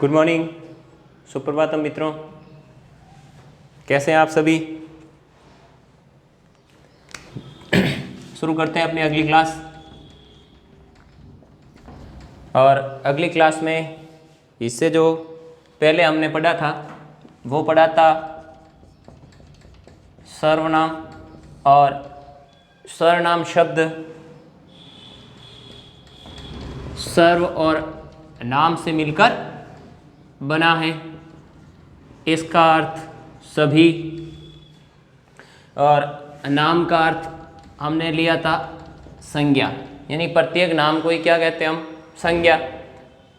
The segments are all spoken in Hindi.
गुड मॉर्निंग, सुप्रभातम मित्रों। कैसे हैं आप सभी? शुरू करते हैं अपनी अगली क्लास। और अगली क्लास में इससे जो पहले हमने पढ़ा था वो पढ़ा था सर्वनाम। और सर्वनाम शब्द सर्व और नाम से मिलकर बना है। इसका अर्थ सभी और नाम का अर्थ हमने लिया था संज्ञा, यानी प्रत्येक नाम को ही क्या कहते हैं हम? संज्ञा।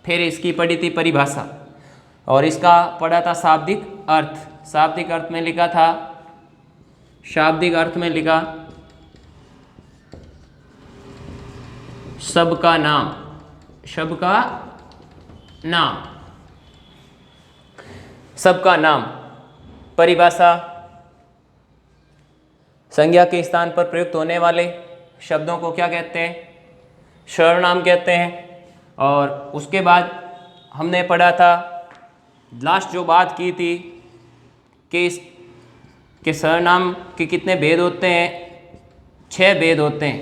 फिर इसकी पढ़ी थी परिभाषा और इसका पढ़ा था शाब्दिक अर्थ। शाब्दिक अर्थ में लिखा था, शाब्दिक अर्थ में लिखा सबका नाम, सबका नाम, सबका नाम। परिभाषा, संज्ञा के स्थान पर प्रयुक्त होने वाले शब्दों को क्या कहते हैं? सर्वनाम कहते हैं। और उसके बाद हमने पढ़ा था, लास्ट जो बात की थी कि सर्वनाम के कितने भेद होते हैं? 6 भेद होते हैं।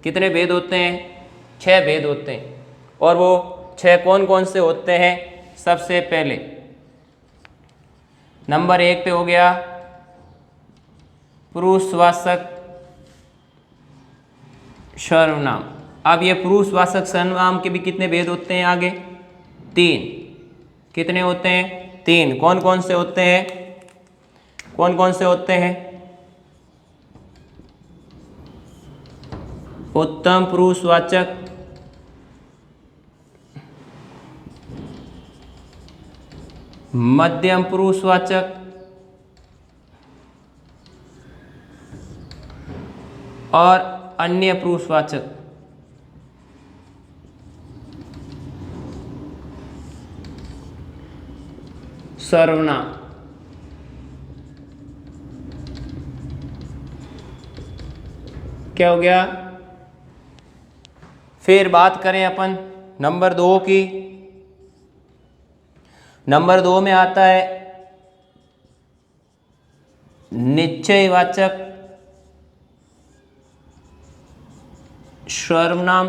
कितने भेद होते हैं? 6 भेद होते हैं। और वो 6 कौन कौन से होते हैं? सबसे पहले नंबर 1 पे हो गया पुरुषवाचक सर्वनाम। अब ये पुरुषवाचक सर्वनाम के भी कितने भेद होते हैं? आगे 3। कितने होते हैं? 3। कौन कौन से होते हैं? कौन कौन से होते हैं? उत्तम पुरुषवाचक, मध्यम पुरुषवाचक और अन्य पुरुषवाचक। सर्वनाम। क्या हो गया? फिर बात करें अपन नंबर 2 की। नंबर 2 में आता है निश्चयवाचक सर्वनाम।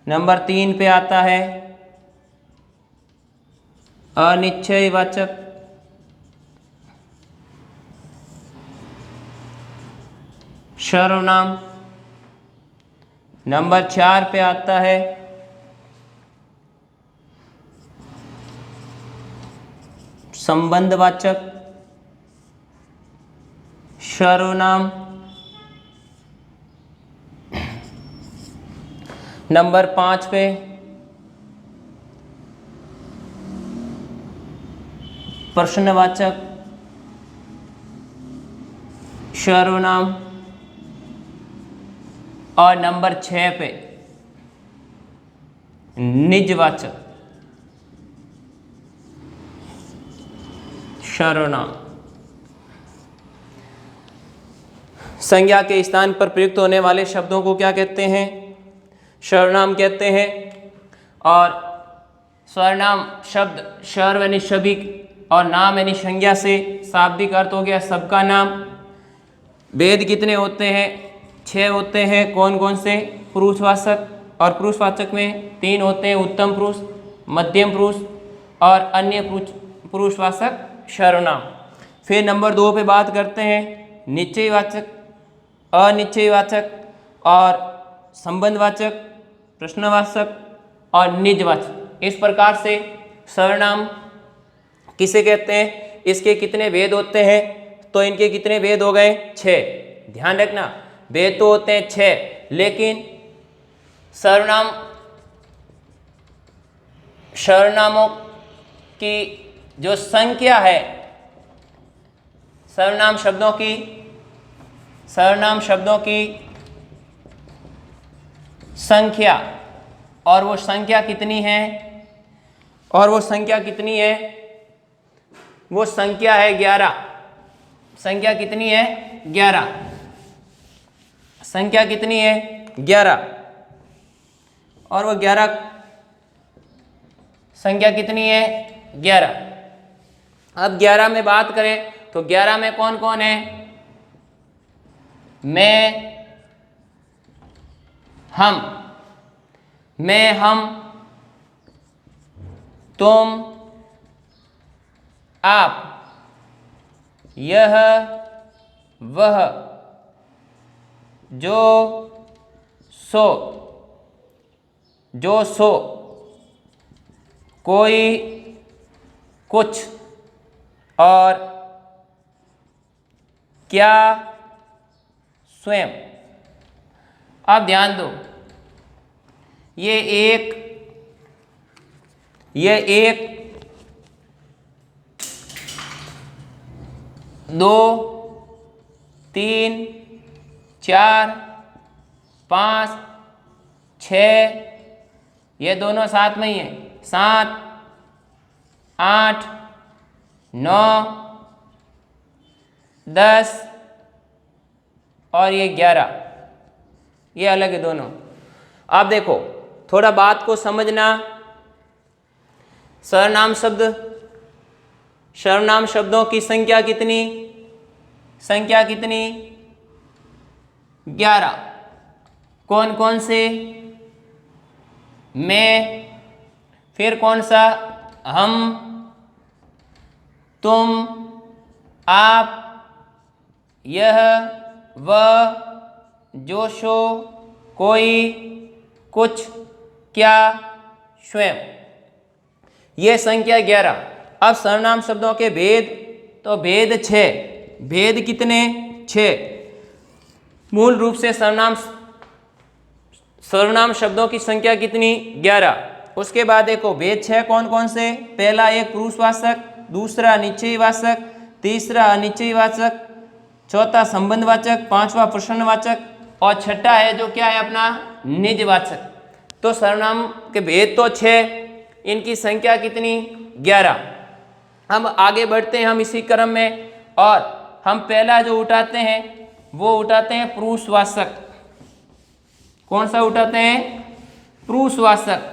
नंबर 3 पे आता है अनिश्चयवाचक सर्वनाम। नंबर 4 पे आता है संबंधवाचक सर्वनाम। नंबर 5 पे प्रश्नवाचक सर्वनाम। और नंबर 6 पे निजवाचक सर्वनाम। संज्ञा के स्थान पर प्रयुक्त होने वाले शब्दों को क्या कहते हैं? सर्वनाम कहते हैं। और सर्वनाम शब्द सर्व यानी सभी और नाम यानी संज्ञा से शाब्दिक अर्थ हो गया सबका नाम। भेद कितने होते हैं? 6 होते हैं। कौन कौन से? पुरुषवाचक, और पुरुषवाचक में 3 होते हैं, उत्तम पुरुष, मध्यम पुरुष और अन्य पुरुषवाचक सर्वनाम। फिर नंबर 2 पे बात करते हैं निश्चयवाचक, अनिश्चयवाचक और संबंधवाचक, प्रश्नवाचक और निजवाचक। इस प्रकार से सर्वनाम किसे कहते हैं? इसके कितने भेद होते हैं? तो इनके कितने भेद हो गए? 6। ध्यान रखना, भेद तो होते हैं 6, लेकिन सर्वनामों की जो संख्या है, सर्वनाम शब्दों की संख्या, और वो संख्या कितनी है? वो संख्या है 11। संख्या कितनी है? 11। संख्या कितनी है? 11। और वो 11 संख्या कितनी है? 11। अब 11 में बात करें तो 11 में कौन कौन है? मैं, हम, तुम, आप, यह, वह, जो, सो, कोई, कुछ और क्या, स्वयं। अब ध्यान दो, ये एक, 2, 3, 4, 5, 6, ये दोनों साथ में ही है, 7, 8, 9, 10 और ये 11, ये अलग है दोनों। आप देखो, थोड़ा बात को समझना। सर्वनाम शब्दों की संख्या कितनी? 11। कौन कौन से? मैं, फिर कौन सा? हम, तुम, आप, यह, वह, जो, सो, कोई, कुछ, क्या, स्वयं। ये संख्या 11। अब सर्वनाम शब्दों के भेद, तो भेद 6। भेद कितने? 6। मूल रूप से सर्वनाम शब्दों की संख्या कितनी? 11। उसके बाद देखो भेद 6 कौन कौन से? पहला एक पुरुषवाचक, दूसरा निश्चयवाचक, तीसरा अनिश्चयवाचक, चौथा संबंधवाचक, पांचवा प्रश्नवाचक और छठा है जो क्या है अपना? निजवाचक। तो सर्वनाम के भेद तो 6, इनकी संख्या कितनी? 11। हम आगे बढ़ते हैं हम इसी क्रम में, और हम पहला जो उठाते हैं वो उठाते हैं पुरुषवाचक। कौन सा उठाते हैं? पुरुषवाचक।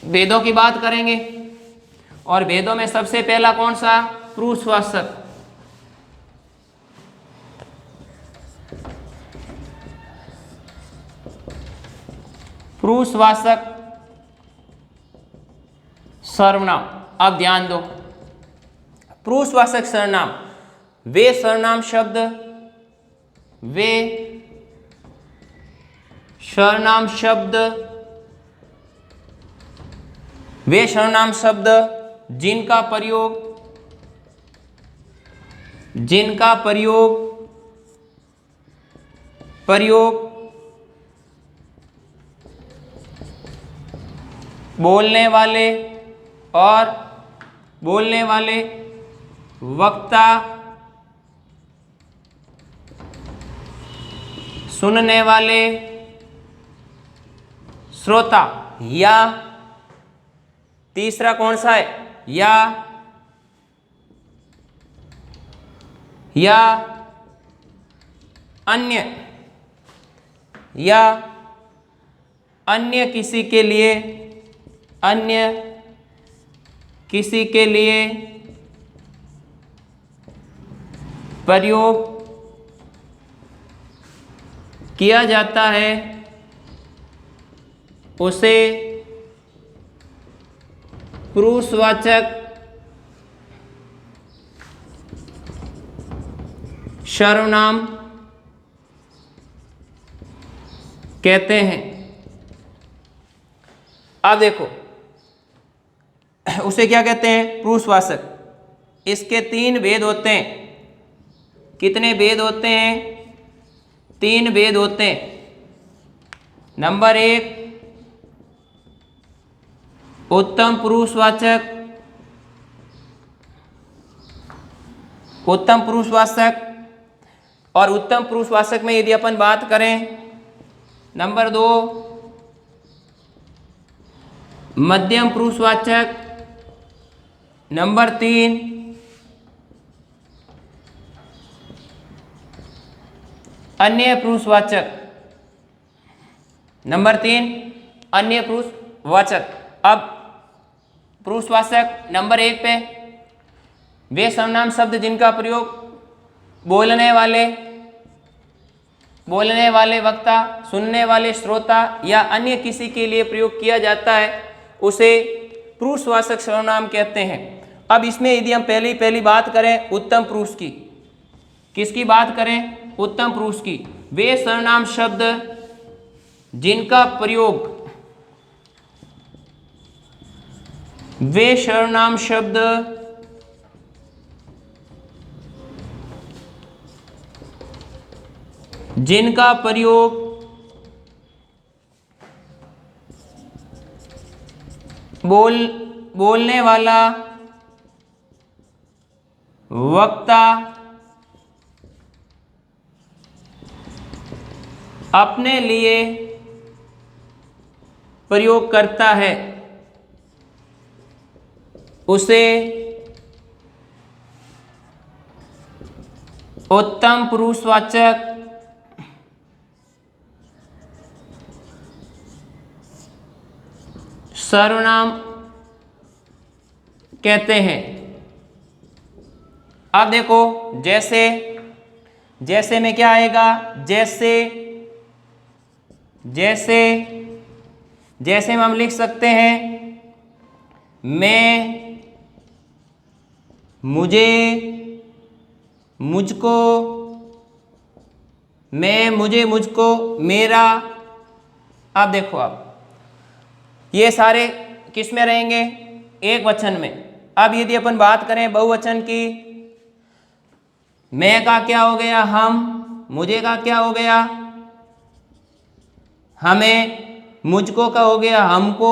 भेदों की बात करेंगे और भेदों में सबसे पहला कौन सा? पुरुषवाचक। पुरुषवाचक सर्वनाम। अब ध्यान दो, पुरुषवाचक सर्वनाम वे सर्वनाम शब्द जिनका प्रयोग बोलने वाले वक्ता, सुनने वाले श्रोता, या तीसरा कौन सा है? या अन्य किसी के लिए प्रयोग किया जाता है, उसे पुरुषवाचक सर्वनाम कहते हैं। अब देखो, उसे क्या कहते हैं? पुरुषवाचक। इसके 3 भेद होते हैं। कितने भेद होते हैं? 3 भेद होते हैं। नंबर 1, उत्तम पुरुषवाचक। और उत्तम पुरुषवाचक में यदि अपन बात करें, नंबर 2 मध्यम पुरुषवाचक, नंबर 3 अन्य पुरुषवाचक। नंबर 3 अन्य वाचक। अब पुरुषवाचक नंबर 1 पे वे सर्वनाम शब्द जिनका प्रयोग बोलने वाले वक्ता, सुनने वाले श्रोता या अन्य किसी के लिए प्रयोग किया जाता है उसे पुरुषवाचक सर्वनाम कहते हैं। अब इसमें यदि हम पहली बात करें उत्तम पुरुष की, किसकी बात करें? उत्तम पुरुष की। वे सर्वनाम शब्द जिनका प्रयोग, वे सर्वनाम शब्द जिनका प्रयोग बोलने वाला वक्ता अपने लिए प्रयोग करता है उसे उत्तम पुरुषवाचक सर्वनाम कहते हैं। अब देखो जैसे में क्या आएगा? जैसे में हम लिख सकते हैं मैं, मुझे, मुझको, मैं, मुझे, मुझको, मेरा। अब देखो, अब ये सारे किस में रहेंगे? एक वचन में। अब यदि अपन बात करें बहुवचन की, मैं का क्या हो गया? हम। मुझे का क्या हो गया? हमें। मुझको का हो गया हमको,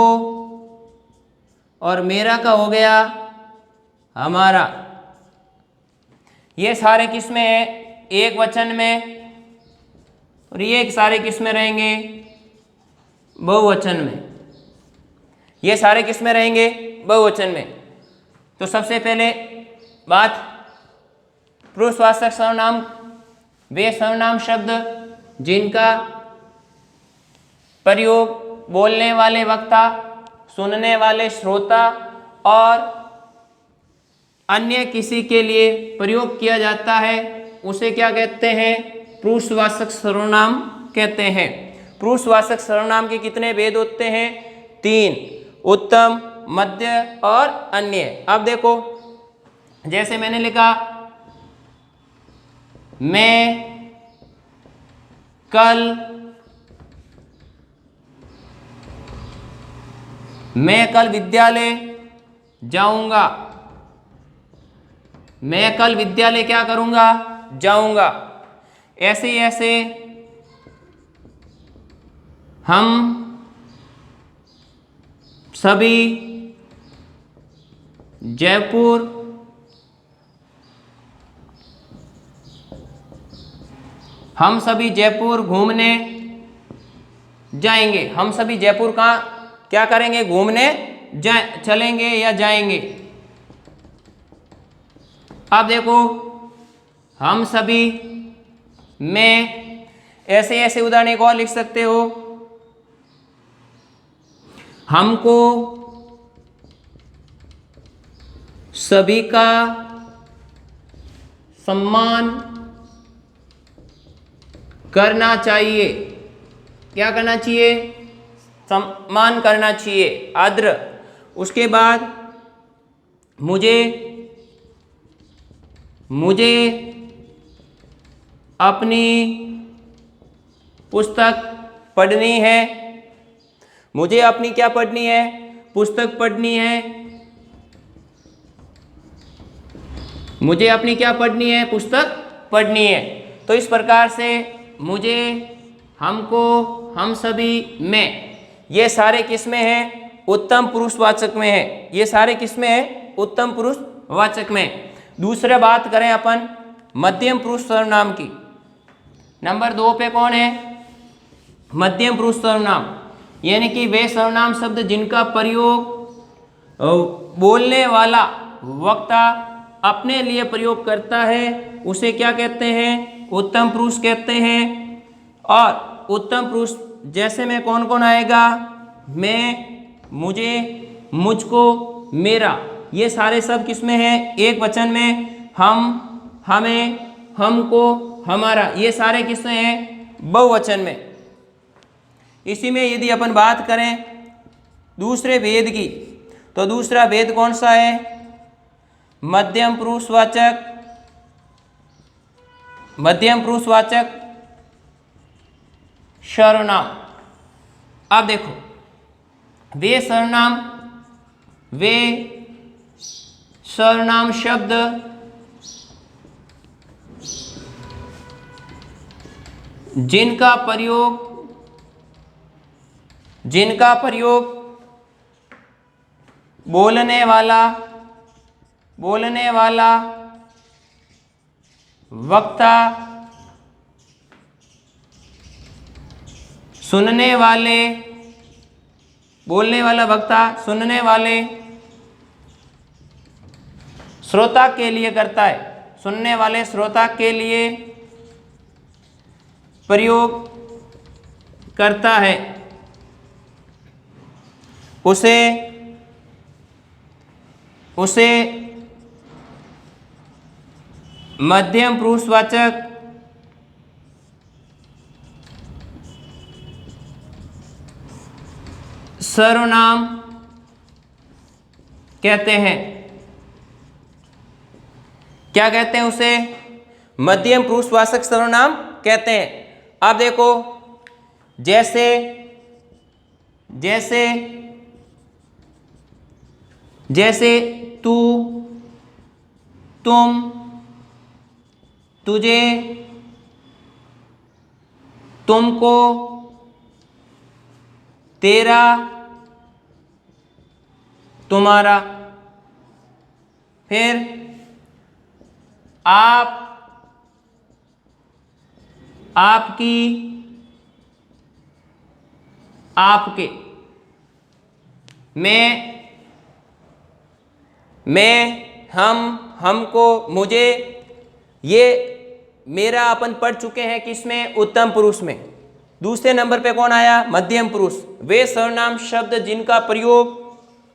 और मेरा का हो गया हमारा। ये सारे किस में है? एक वचन में। और ये सारे किस में रहेंगे? बहुवचन में। ये सारे किस में रहेंगे? बहुवचन में। तो सबसे पहले बात, पुरुषवाचक सर्वनाम वे सर्वनाम शब्द जिनका प्रयोग बोलने वाले वक्ता, सुनने वाले श्रोता और अन्य किसी के लिए प्रयोग किया जाता है उसे क्या कहते हैं? पुरुषवाचक सर्वनाम कहते हैं। पुरुषवाचक सर्वनाम के कितने भेद होते हैं? 3, उत्तम, मध्य और अन्य। अब देखो, जैसे मैंने लिखा मैं कल विद्यालय जाऊंगा। मैं कल विद्यालय क्या करूंगा? जाऊंगा। ऐसे हम सभी जयपुर घूमने जाएंगे। हम सभी जयपुर का क्या करेंगे? घूमने चलेंगे या जाएंगे। अब देखो, हम सभी में ऐसे उदाहरण एक और लिख सकते हो। हमको सभी का सम्मान करना चाहिए। क्या करना चाहिए? सम्मान करना चाहिए, आदर। उसके बाद मुझे अपनी पुस्तक पढ़नी है। मुझे अपनी क्या पढ़नी है? पुस्तक पढ़नी है। मुझे अपनी क्या पढ़नी है? पुस्तक पढ़नी है। तो इस प्रकार से मुझे, हमको, हम सभी, मैं, ये सारे किस में हैं? उत्तम पुरुषवाचक में है। ये सारे किस में है? उत्तम पुरुषवाचक में। दूसरा बात करें अपन मध्यम पुरुष सर्वनाम की। नंबर 2 पे कौन है? मध्यम पुरुष सर्वनाम, यानी कि वे सर्वनाम शब्द जिनका प्रयोग बोलने वाला वक्ता अपने लिए प्रयोग करता है उसे क्या कहते हैं? उत्तम पुरुष कहते हैं। और उत्तम पुरुष जैसे में कौन कौन आएगा? मैं, मुझे, मुझको, मेरा, ये सारे शब्द किस में हैं? एक वचन में। हम, हमें, हमको, हमारा, ये सारे किस में हैं? बहुवचन में। इसी में यदि अपन बात करें दूसरे भेद की, तो दूसरा भेद कौन सा है? मध्यम पुरुषवाचक, मध्यम पुरुषवाचक सर्वनाम। अब देखो, वे सर्वनाम शब्द जिनका प्रयोग बोलने वाला वक्ता, सुनने वाले, बोलने वाला वक्ता सुनने वाले श्रोता के लिए करता है, सुनने वाले श्रोता के लिए प्रयोग करता है, उसे मध्यम पुरुषवाचक सर्वनाम कहते हैं। क्या कहते हैं उसे? मध्यम पुरुषवाचक सर्वनाम कहते हैं। अब देखो, जैसे जैसे जैसे तू, तुम, तुझे, तुमको, तेरा, तुम्हारा। फिर आप, आपकी, आपके। मैं, हम, हमको, मुझे, ये मेरा अपन पढ़ चुके हैं किसमें? उत्तम पुरुष में। दूसरे नंबर पे कौन आया? मध्यम पुरुष। वे सर्वनाम शब्द जिनका प्रयोग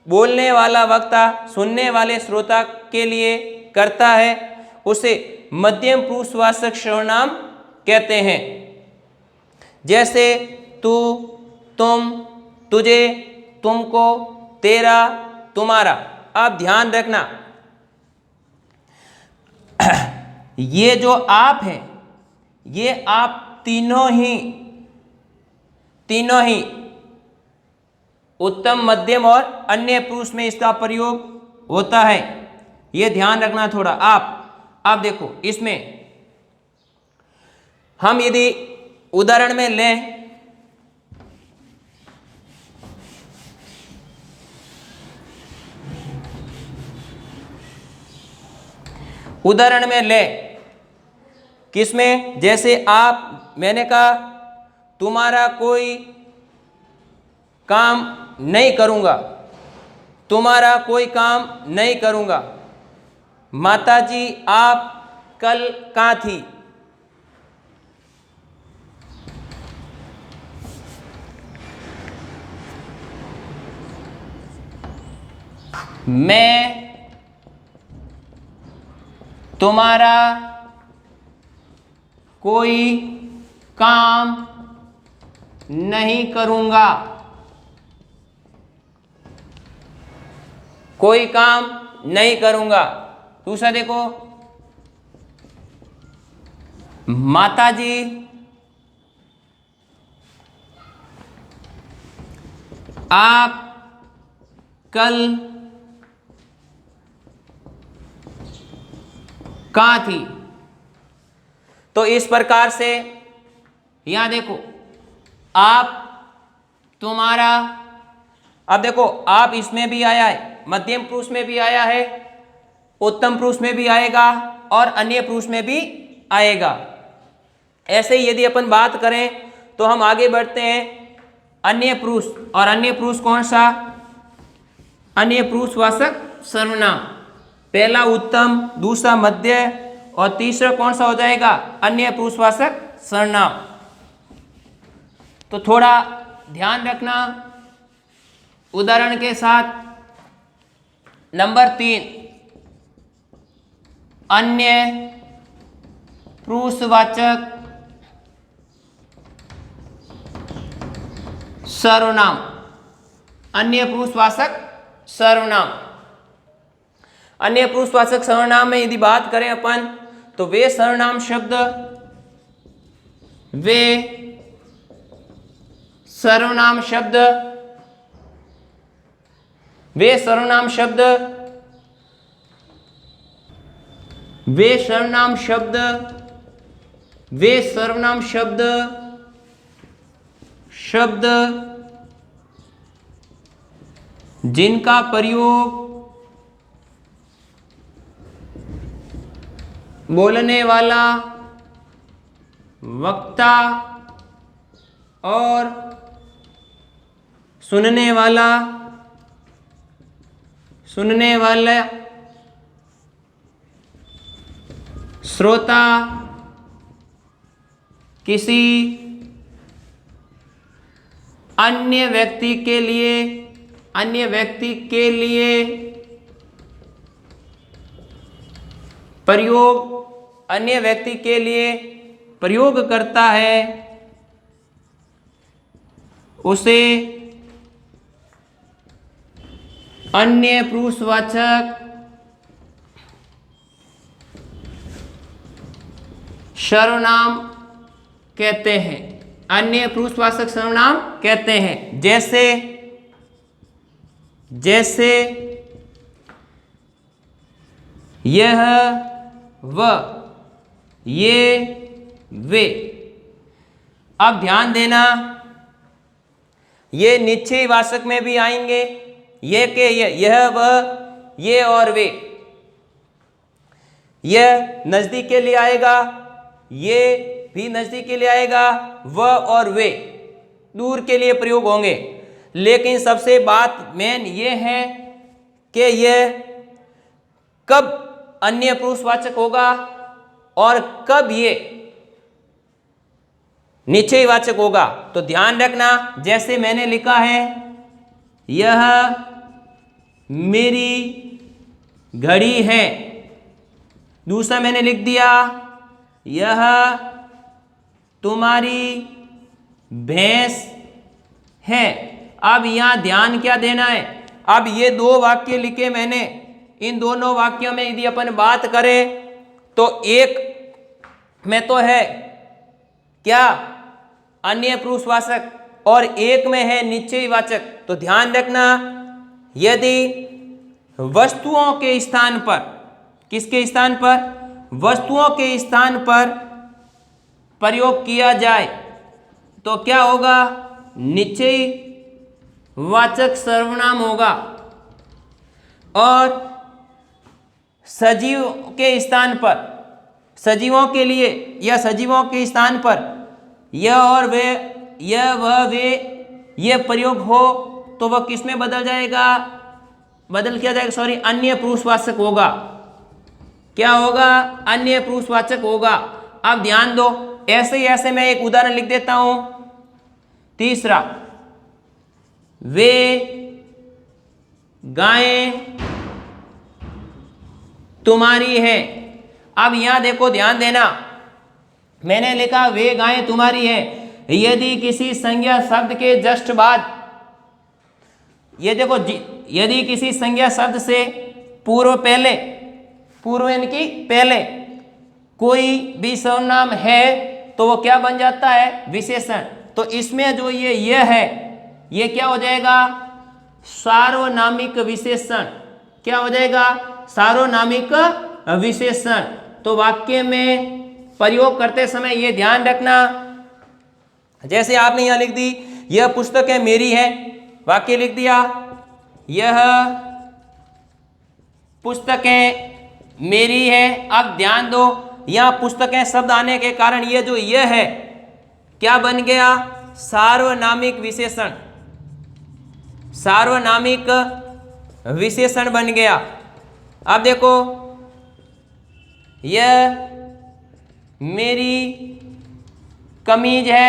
बोलने वाला वक्ता सुनने वाले श्रोता के लिए करता है, उसे मध्यम पुरुषवाचक सर्वनाम कहते हैं। जैसे तू, तुम, तुझे, तुमको, तेरा, तुम्हारा। अब ध्यान रखना, ये जो आप है, ये आप तीनों ही उत्तम, मध्यम और अन्य पुरुष में इसका प्रयोग होता है। ये ध्यान रखना थोड़ा। आप देखो, इसमें हम यदि उदाहरण में लें, किसमें? जैसे आप, मैंने कहा तुम्हारा कोई काम नहीं करूंगा, तुम्हारा कोई काम नहीं करूंगा। माताजी, आप कल कहाँ थी? मैं तुम्हारा कोई काम नहीं करूंगा, कोई काम नहीं करूंगा। दूसरा देखो, माताजी, आप कल कहाँ थी? तो इस प्रकार से यहां देखो, आप, तुम्हारा। अब देखो, आप इसमें भी आया है, मध्यम पुरुष में भी आया है, उत्तम पुरुष में भी आएगा और अन्य पुरुष में भी आएगा। ऐसे ही यदि अपन बात करें तो हम आगे बढ़ते हैं अन्य पुरुष। और अन्य पुरुष कौन सा? अन्य पुरुषवाचक सर्वनाम। पहला उत्तम, दूसरा मध्य और तीसरा कौन सा हो जाएगा? अन्य पुरुषवाचक सर्वनाम। तो थोड़ा ध्यान रखना, उदाहरण के साथ नंबर 3, अन्य पुरुषवाचक सर्वनाम। अन्य पुरुषवाचक सर्वनाम। अन्य पुरुषवाचक सर्वनाम में यदि बात करें अपन, तो वे सर्वनाम शब्द वे सर्वनाम शब्द वे सर्वनाम शब्द वे सर्वनाम शब्द वे सर्वनाम शब्द शब्द जिनका प्रयोग बोलने वाला, वक्ता और सुनने वाला श्रोता किसी अन्य व्यक्ति के लिए प्रयोग करता है, उसे अन्य पुरुषवाचक सर्वनाम कहते हैं। अन्य पुरुषवाचक सर्वनाम कहते हैं। जैसे यह, वह, ये, वे। अब ध्यान देना, ये निश्चयी वाचक में भी आएंगे। ये के ये, यह, वह, ये और वे। यह नजदीक के लिए आएगा, ये भी नजदीक के लिए आएगा, वह और वे दूर के लिए प्रयोग होंगे। लेकिन सबसे बात मेन ये है कि यह कब अन्य पुरुषवाचक होगा और कब ये निश्चयी वाचक होगा। तो ध्यान रखना, जैसे मैंने लिखा है, यह मेरी घड़ी है। दूसरा मैंने लिख दिया, यह तुम्हारी भैंस है। अब यहां ध्यान क्या देना है, अब ये दो वाक्य लिखे मैंने, इन दोनों वाक्यों में यदि अपन बात करें तो एक में तो है क्या अन्य पुरुषवाचक और एक में है निश्चयी वाचक। तो ध्यान रखना, यदि वस्तुओं के स्थान पर, किसके स्थान पर, वस्तुओं के स्थान पर प्रयोग किया जाए तो क्या होगा, निश्चयी वाचक सर्वनाम होगा। और सजीव के स्थान पर, सजीवों के लिए या सजीवों के स्थान पर यह और वे, यह, वह, वे, यह प्रयोग हो तो वह किस में बदल जाएगा, अन्य पुरुषवाचक होगा। क्या होगा, अन्य पुरुषवाचक होगा। अब ध्यान दो, ऐसे ही ऐसे मैं एक उदाहरण लिख देता हूं। तीसरा, वे गायें तुम्हारी है। अब यहां देखो, ध्यान देना, मैंने लिखा वे गायें तुम्हारी है। यदि किसी संज्ञा शब्द के जस्ट बाद, ये देखो, यदि किसी संज्ञा शब्द से पूर्व यानी पहले कोई भी सर्वनाम है तो वो क्या बन जाता है, विशेषण। तो इसमें जो ये है, ये क्या हो जाएगा, सार्वनामिक विशेषण। क्या हो जाएगा, सार्वनामिक विशेषण। तो वाक्य में प्रयोग करते समय ये ध्यान रखना, जैसे आपने यहां लिख दी, यह पुस्तक है मेरी है, वाक्य लिख दिया, यह पुस्तकें मेरी है। अब ध्यान दो, यहां पुस्तकें शब्द आने के कारण ये जो यह है क्या बन गया, सार्वनामिक विशेषण। सार्वनामिक विशेषण बन गया। अब देखो, यह मेरी कमीज है,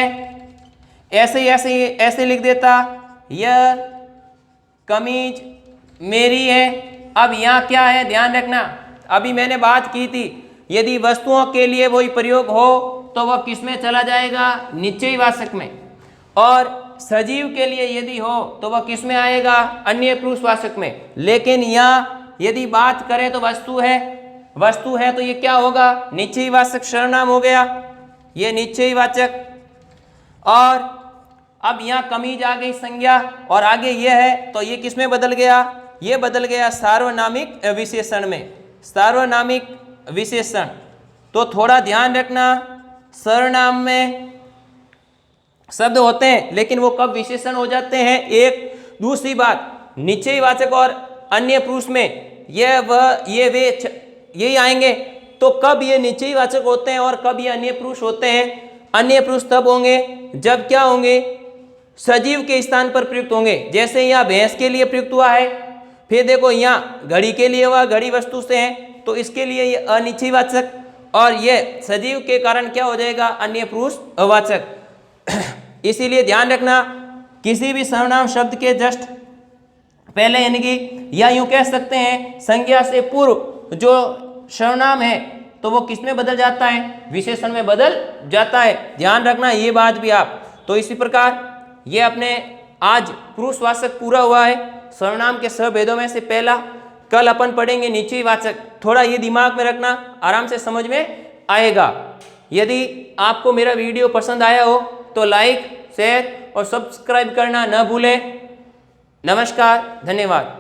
ऐसे लिख देता, यह कमीज मेरी है। अब यहाँ क्या है, ध्यान रखना, अभी मैंने बात की थी, यदि वस्तुओं के लिए वही प्रयोग हो तो वह किस में चला जाएगा, निश्चयवाचक में, और सजीव के लिए यदि हो तो वह किस में आएगा, अन्य पुरुषवाचक में। लेकिन यहाँ यदि बात करें तो वस्तु है तो ये क्या होगा, निश्चयवाचक सर्वनाम हो गया, ये निश्चयवाचक। और अब यहाँ कमीज आ गई संज्ञा, और आगे ये है तो ये किस में बदल गया, ये बदल गया सार्वनामिक विशेषण में, सार्वनामिक विशेषण। तो थोड़ा ध्यान रखना, सर्वनाम में शब्द होते हैं लेकिन वो कब विशेषण हो जाते हैं। एक दूसरी बात, निश्चयवाचक और अन्य पुरुष में यही आएंगे, तो कब ये निश्चयवाचक होते हैं और कब ये अन्य पुरुष होते हैं। अन्य पुरुष तब होंगे जब क्या होंगे, सजीव के स्थान पर प्रयुक्त होंगे। जैसे यहाँ भैंस के लिए प्रयुक्त हुआ है, फिर देखो यहाँ घड़ी के लिए हुआ, घड़ी वस्तु से है तो इसके लिए ये अनिश्चयवाचक, और ये सजीव के कारण क्या हो जाएगा, अन्य पुरुष वाचक। इसीलिए ध्यान रखना, किसी भी सर्वनाम शब्द के जस्ट पहले यानी कि, या यूं कह सकते हैं संज्ञा से पूर्व जो सर्वनाम है तो वो किस में बदल जाता है, विशेषण में बदल जाता है। ध्यान रखना ये बात भी आप। तो इसी प्रकार ये अपने आज पुरुषवाचक पूरा हुआ है, सर्वनाम के सबभेदों में से पहला। कल अपन पढ़ेंगे निश्चयवाचक। थोड़ा ये दिमाग में रखना, आराम से समझ में आएगा। यदि आपको मेरा वीडियो पसंद आया हो तो लाइक, शेयर और सब्सक्राइब करना न भूलें। नमस्कार, धन्यवाद।